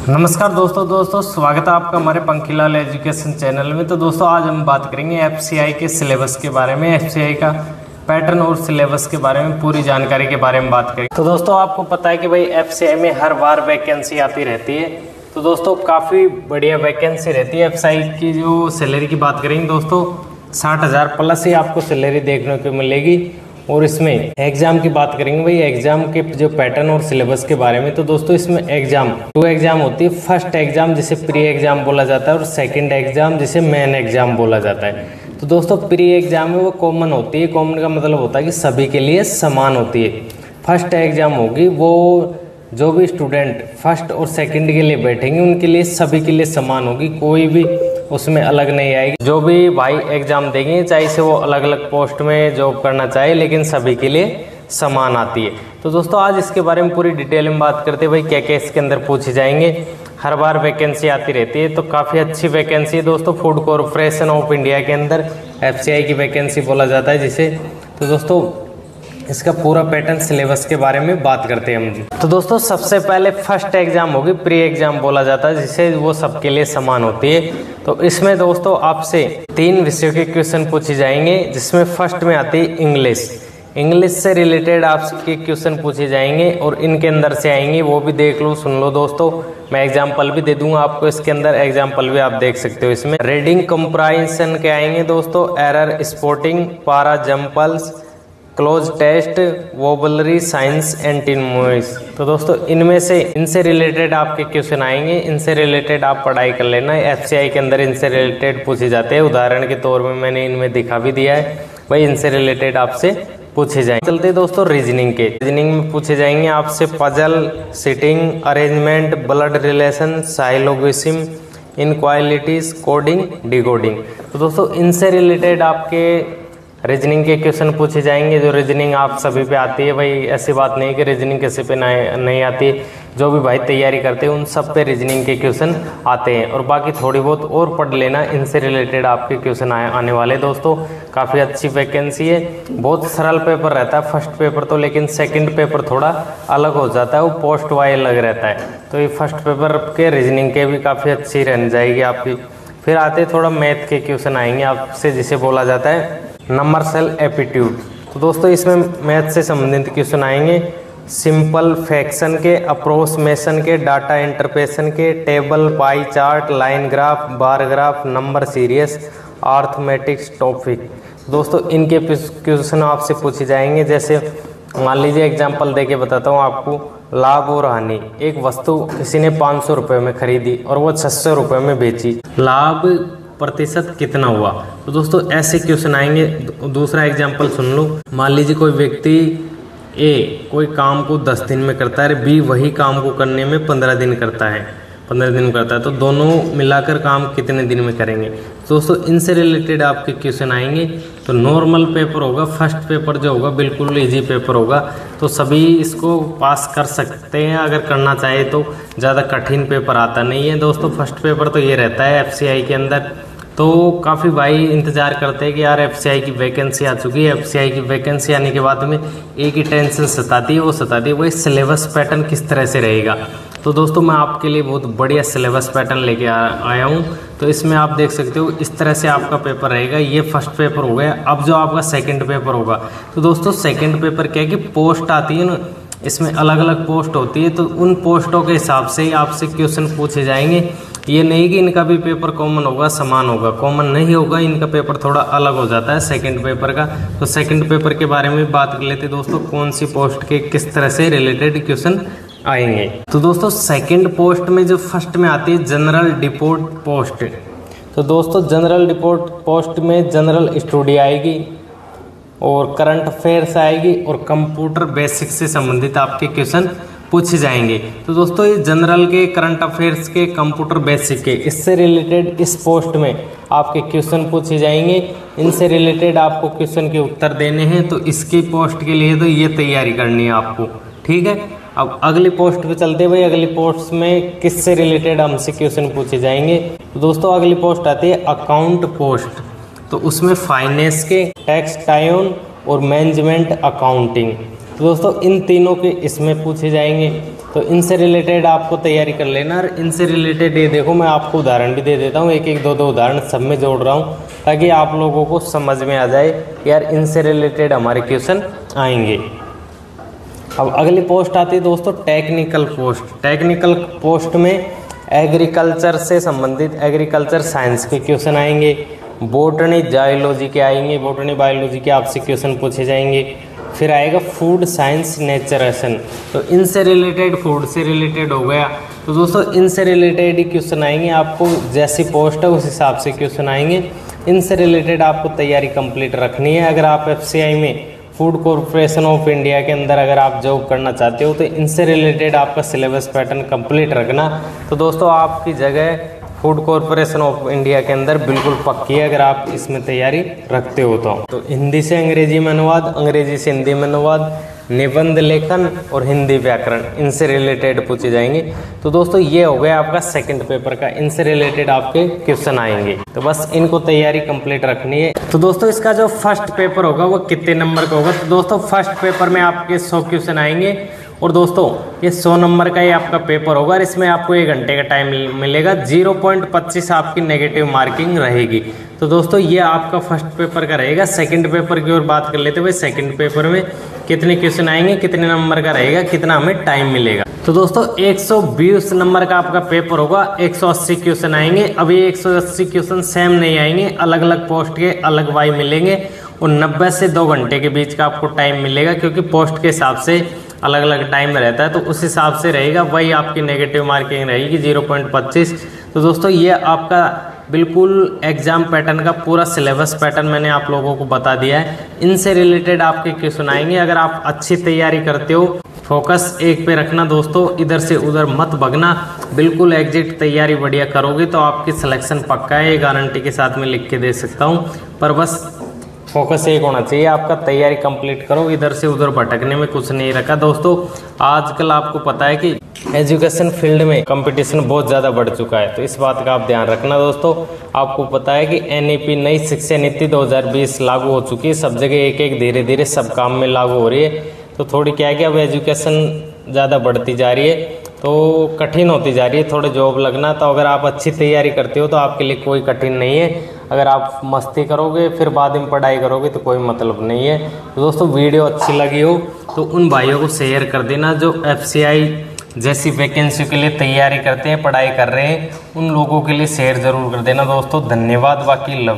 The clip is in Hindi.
नमस्कार दोस्तों स्वागत है आपका हमारे पंखीलाल एजुकेशन चैनल में। तो दोस्तों आज हम बात करेंगे एफसीआई के सिलेबस के बारे में, एफसीआई का पैटर्न और सिलेबस के बारे में पूरी जानकारी के बारे में बात करेंगे। तो दोस्तों आपको पता है कि भाई एफसीआई में हर बार वैकेंसी आती रहती है। तो दोस्तों काफ़ी बढ़िया वैकेंसी रहती है। एफसीआई की जो सैलरी की बात करेंगे दोस्तों 60,000 प्लस ही आपको सैलरी देखने को मिलेगी। और इसमें एग्जाम की बात करेंगे भाई, एग्जाम के जो पैटर्न और सिलेबस के बारे में। तो दोस्तों इसमें दो एग्जाम होती है। फर्स्ट एग्जाम जिसे प्री एग्जाम बोला जाता है और सेकंड एग्जाम जिसे मेन एग्जाम बोला जाता है। तो दोस्तों प्री एग्जाम में वो कॉमन होती है। कॉमन का मतलब होता है कि सभी के लिए समान होती है। फर्स्ट एग्जाम होगी वो जो भी स्टूडेंट फर्स्ट और सेकंड के लिए बैठेंगे उनके लिए सभी के लिए समान होगी, कोई भी उसमें अलग नहीं आएगी। जो भी भाई एग्जाम देंगे चाहे से वो अलग अलग पोस्ट में जॉब करना चाहे, लेकिन सभी के लिए समान आती है। तो दोस्तों आज इसके बारे में पूरी डिटेल में बात करते हैं भाई, क्या क्या इसके अंदर पूछे जाएंगे। हर बार वैकेंसी आती रहती है, तो काफ़ी अच्छी वैकेंसी है दोस्तों। फूड कॉरपोरेशन ऑफ इंडिया के अंदर एफसीआई की वैकेंसी बोला जाता है जिसे। तो दोस्तों इसका पूरा पैटर्न सिलेबस के बारे में बात करते हैं हम। तो दोस्तों सबसे पहले फर्स्ट एग्जाम होगी, प्री एग्जाम बोला जाता है जिसे, वो सबके लिए समान होती है। तो इसमें दोस्तों आपसे 3 विषयों के क्वेश्चन पूछे जाएंगे, जिसमें फर्स्ट में आती है इंग्लिश। इंग्लिश से रिलेटेड आपके क्वेश्चन पूछे जाएंगे और इनके अंदर से आएंगे, वो भी देख लो, सुन लो दोस्तों। मैं एग्जाम्पल भी दे दूंगा आपको, इसके अंदर एग्जाम्पल भी आप देख सकते हो। इसमें रीडिंग कंप्राइजेशन के आएंगे दोस्तों, एरर स्पॉटिंग, पारा जम्पल्स, क्लोज टेस्ट, वोबलरी साइंस, एंटीनोइस। तो दोस्तों इनसे रिलेटेड आपके क्वेश्चन आएंगे। इनसे रिलेटेड आप पढ़ाई कर लेना। एफसीआई के अंदर इनसे रिलेटेड पूछे जाते हैं। उदाहरण के तौर में मैंने इनमें दिखा भी दिया है भाई, इनसे रिलेटेड आपसे पूछे जाएंगे। चलते दोस्तों रीजनिंग के। रीजनिंग में पूछे जाएंगे आपसे puzzle, sitting arrangement, blood relation, syllogism, inequalities, coding, decoding. तो दोस्तों इनसे रिलेटेड आपके रीजनिंग के क्वेश्चन पूछे जाएंगे। जो रीजनिंग आप सभी पे आती है भाई, ऐसी बात नहीं कि रीजनिंग किसी पे नहीं आती है। जो भी भाई तैयारी करते हैं उन सब पे रीजनिंग के क्वेश्चन आते हैं। और बाकी थोड़ी बहुत और पढ़ लेना, इनसे रिलेटेड आपके क्वेश्चन आने वाले दोस्तों। काफ़ी अच्छी वैकेंसी है। बहुत सरल पेपर रहता है फर्स्ट पेपर तो, लेकिन सेकंड पेपर थोड़ा अलग हो जाता है, वो पोस्ट वाइज अलग रहता है। तो ये फर्स्ट पेपर के रीजनिंग के भी काफ़ी अच्छी रहने जाएगी आपकी। फिर आते थोड़ा मैथ के क्वेश्चन आएंगे आपसे, जिसे बोला जाता है नंबर सेल एप्टीट्यूड। तो दोस्तों इसमें मैथ से संबंधित क्वेश्चन आएंगे, सिंपल फ्रैक्शन के, अप्रोक्सीमेशन के, डाटा इंटरप्रेशन के, table, pie chart, line graph, bar graph, number series, arithmetics topic. दोस्तों इनके क्वेश्चन आपसे पूछे जाएंगे। जैसे मान लीजिए एग्जाम्पल देके बताता हूँ आपको, लाभ और हानि। एक वस्तु किसी ने 500 रुपये में खरीदी और वो 600 रुपये में बेची, लाभ प्रतिशत कितना हुआ। तो दोस्तों ऐसे क्वेश्चन आएंगे। दूसरा एग्जाम्पल सुन लो, मान लीजिए कोई व्यक्ति ए कोई काम को 10 दिन में करता है, बी वही काम को करने में 15 दिन करता है। तो दोनों मिलाकर काम कितने दिन में करेंगे। दोस्तों इनसे रिलेटेड आपके क्वेश्चन आएंगे। तो नॉर्मल पेपर होगा, फर्स्ट पेपर जो होगा बिल्कुल इजी पेपर होगा, तो सभी इसको पास कर सकते हैं अगर करना चाहे तो। ज़्यादा कठिन पेपर आता नहीं है दोस्तों। फर्स्ट पेपर तो ये रहता है एफसीआई के अंदर। तो काफ़ी भाई इंतज़ार करते हैं कि यार एफसीआई की वैकेंसी आ चुकी है। एफसीआई की वैकेंसी आने के बाद में एक ही टेंशन सताती है, वही सिलेबस पैटर्न किस तरह से रहेगा। तो दोस्तों मैं आपके लिए बहुत बढ़िया सिलेबस पैटर्न लेके आया हूँ। तो इसमें आप देख सकते हो इस तरह से आपका पेपर रहेगा। ये फर्स्ट पेपर हो गया। अब जो आपका सेकंड पेपर होगा, तो दोस्तों सेकंड पेपर क्या है कि पोस्ट आती है ना, इसमें अलग अलग पोस्ट होती है। तो उन पोस्टों के हिसाब से ही आपसे क्वेश्चन पूछे जाएंगे। ये नहीं कि इनका भी पेपर कॉमन होगा, समान होगा, कॉमन नहीं होगा। इनका पेपर थोड़ा अलग हो जाता है सेकंड पेपर का। तो सेकंड पेपर के बारे में बात कर लेते दोस्तों, कौन सी पोस्ट के किस तरह से रिलेटेड क्वेश्चन आएंगे। तो दोस्तों सेकंड पोस्ट में जो फर्स्ट में आती है जनरल डिपोर्ट पोस्ट। तो दोस्तों जनरल डिपोर्ट पोस्ट में जनरल स्टडी आएगी और करंट अफेयर्स आएगी और कंप्यूटर बेसिक से संबंधित आपके क्वेश्चन पूछे जाएंगे। तो दोस्तों ये जनरल के, करंट अफेयर्स के, कंप्यूटर बेसिक के, इससे रिलेटेड इस पोस्ट में आपके क्वेश्चन पूछे जाएंगे। इनसे रिलेटेड आपको क्वेश्चन के उत्तर देने हैं। तो इसकी पोस्ट के लिए तो ये तैयारी करनी है आपको, ठीक है। अब अगली पोस्ट पे चलते हैं भाई। अगली पोस्ट में किससे रिलेटेड हमसे क्वेश्चन पूछे जाएंगे। तो दोस्तों अगली पोस्ट आती है अकाउंट पोस्ट। तो उसमें फाइनेंस के, टैक्स और मैनेजमेंट अकाउंटिंग। तो दोस्तों इन तीनों के इसमें पूछे जाएंगे। तो तो इनसे रिलेटेड आपको तैयारी कर लेना। और इनसे रिलेटेड ये देखो, मैं आपको उदाहरण भी दे देता हूँ, एक एक दो दो उदाहरण सब में जोड़ रहा हूँ ताकि आप लोगों को समझ में आ जाए कि यार इनसे रिलेटेड हमारे क्वेश्चन आएंगे। अब अगली पोस्ट आती है दोस्तों टेक्निकल पोस्ट। टेक्निकल पोस्ट में एग्रीकल्चर से संबंधित एग्रीकल्चर साइंस के क्वेश्चन आएंगे, बॉटनी बायोलॉजी के आएंगे, बॉटनी बायोलॉजी के आपसे क्वेश्चन पूछे जाएंगे। फिर आएगा फूड साइंस नेचुरेशन, तो इनसे रिलेटेड फूड से रिलेटेड हो गया। तो दोस्तों इनसे रिलेटेड ही क्वेश्चन आएंगे, आपको जैसी पोस्ट है उस हिसाब से क्वेश्चन आएंगे। इनसे रिलेटेड आपको तैयारी कंप्लीट रखनी है। अगर आप एफसीआई में फूड कॉरपोरेशन ऑफ इंडिया के अंदर अगर आप जॉब करना चाहते हो तो इनसे रिलेटेड आपका सिलेबस पैटर्न कंप्लीट रखना। तो दोस्तों आपकी जगह फूड कॉरपोरेशन ऑफ इंडिया के अंदर बिल्कुल पक्की है अगर आप इसमें तैयारी रखते हो तो हिंदी से अंग्रेजी में अनुवाद, अंग्रेजी से हिंदी में अनुवाद, निबंध लेखन और हिंदी व्याकरण इनसे रिलेटेड पूछे जाएंगे। तो दोस्तों ये हो गया आपका सेकंड पेपर का, इनसे रिलेटेड आपके क्वेश्चन आएंगे। तो बस इनको तैयारी कंप्लीट रखनी है। तो दोस्तों इसका जो फर्स्ट पेपर होगा वो कितने नंबर का होगा? तो दोस्तों फर्स्ट पेपर में आपके 100 क्वेश्चन आएंगे और दोस्तों ये 100 नंबर का ही आपका पेपर होगा और इसमें आपको 1 घंटे का टाइम मिलेगा। 0.25 आपकी नेगेटिव मार्किंग रहेगी। तो दोस्तों ये आपका फर्स्ट पेपर का रहेगा। सेकंड पेपर की ओर बात कर लेते हैं। सेकंड पेपर में कितने क्वेश्चन आएंगे, कितने नंबर का रहेगा, कितना हमें टाइम मिलेगा? तो दोस्तों 120 नंबर का आपका पेपर होगा, 180 क्वेश्चन आएंगे। अब ये 180 क्वेश्चन सेम नहीं आएंगे, अलग अलग पोस्ट के अलग वाई मिलेंगे और 90 से 2 घंटे के बीच का आपको टाइम मिलेगा, क्योंकि पोस्ट के हिसाब से अलग अलग टाइम रहता है। तो उस हिसाब से रहेगा, वही आपकी नेगेटिव मार्किंग रहेगी 0.25। तो दोस्तों ये आपका बिल्कुल एग्जाम पैटर्न का पूरा सिलेबस पैटर्न मैंने आप लोगों को बता दिया है। इनसे रिलेटेड आपके क्वेश्चन आएंगे। अगर आप अच्छी तैयारी करते हो, फोकस एक पे रखना दोस्तों, इधर से उधर मत भगना, बिल्कुल एग्जिट तैयारी बढ़िया करोगे तो आपकी सिलेक्शन पक्का है, ये गारंटी के साथ में लिख के दे सकता हूँ। पर बस फोकस एक होना चाहिए आपका, तैयारी कंप्लीट करो, इधर से उधर भटकने में कुछ नहीं रखा। दोस्तों आजकल आपको पता है कि एजुकेशन फील्ड में कंपटीशन बहुत ज़्यादा बढ़ चुका है, तो इस बात का आप ध्यान रखना दोस्तों। आपको पता है कि एनईपी नई शिक्षा नीति 2020 लागू हो चुकी है, सब जगह एक एक धीरे धीरे सब काम में लागू हो रही है। तो थोड़ी क्या है कि अब एजुकेशन ज़्यादा बढ़ती जा रही है, तो कठिन होती जा रही है थोड़े जॉब लगना। तो अगर आप अच्छी तैयारी करते हो तो आपके लिए कोई कठिन नहीं है। अगर आप मस्ती करोगे फिर बाद में पढ़ाई करोगे तो कोई मतलब नहीं है। तो दोस्तों वीडियो अच्छी लगी हो तो उन भाइयों को शेयर कर देना जो एफसीआई जैसी वैकेंसी के लिए तैयारी करते हैं, पढ़ाई कर रहे हैं, उन लोगों के लिए शेयर ज़रूर कर देना दोस्तों। धन्यवाद। बाकी लव।